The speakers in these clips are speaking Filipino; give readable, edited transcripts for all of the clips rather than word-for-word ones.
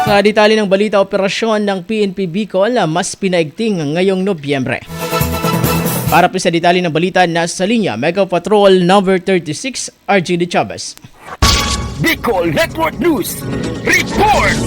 Sa detalye ng balita, operasyon ng PNP Bicol mas pinaigting ngayong Nobyembre. Para po sa detalye ng balita, nasa linya Mega Patrol number 36, RG De Chavez. Bicol Network News Report!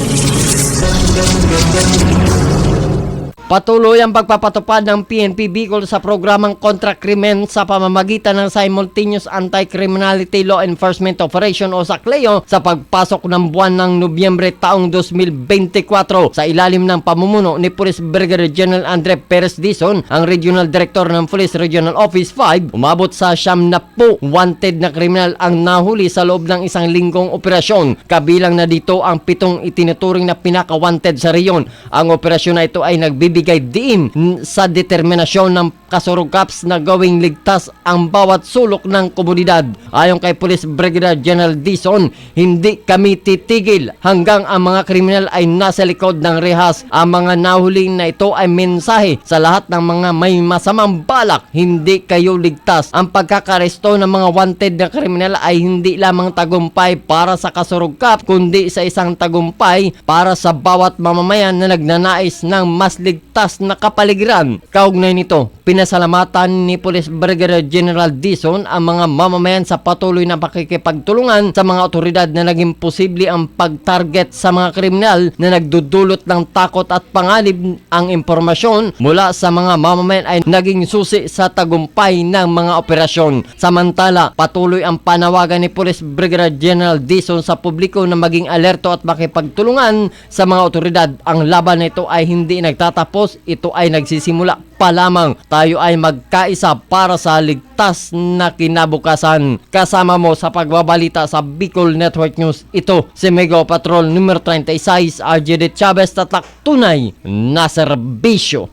Patuloy ang pagpapatupad ng PNP Bicol sa programang kontra-krimen sa pamamagitan ng Simultaneous Anti-Criminality Law Enforcement Operation o SACLEO sa pagpasok ng buwan ng Nobyembre taong 2024 sa ilalim ng pamumuno ni Police Brigadier General Andre Perez Dizon, ang Regional Director ng Police Regional Office 5. Umabot sa 70 wanted na kriminal ang nahuli sa loob ng isang linggong operasyon. Kabilang na dito ang 7 itinuturing na pinaka-wanted sa reyon. Ang operasyon na ito ay nagbibigay diin sa determinasyon ng kasurugkaps na gawing ligtas ang bawat sulok ng komunidad. Ayon kay Police Brigadier General Dizon, hindi kami titigil hanggang ang mga kriminal ay nasa likod ng rehas. Ang mga nahuli na ito ay mensahe sa lahat ng mga may masamang balak. Hindi kayo ligtas. Ang pagkakaresto ng mga wanted na kriminal ay hindi lamang tagumpay para sa kasurugkap, kundi sa isang tagumpay para sa bawat mamamayan na nagnanais ng mas ligtas na kapaligiran. Kaugnay nito, pinasalamatan ni Police Brigadier General Dizon ang mga mamamayan sa patuloy na pakikipagtulungan sa mga otoridad na naging posible ang pag-target sa mga kriminal na nagdudulot ng takot at panganib. Ang impormasyon mula sa mga mamamayan ay naging susi sa tagumpay ng mga operasyon. Samantala, patuloy ang panawagan ni Police Brigadier General Dizon sa publiko na maging alerto at makipagtulungan sa mga otoridad. Ang laban na ito ay hindi nagtatapos, ito ay nagsisimula pa lamang. Tayo ay magkaisa para sa ligtas na kinabukasan. Kasama mo sa pagbabalita sa Bicol Network News, ito si Mega Patrol numero 36, RG De Chavez, tatak tunay na serbisyo.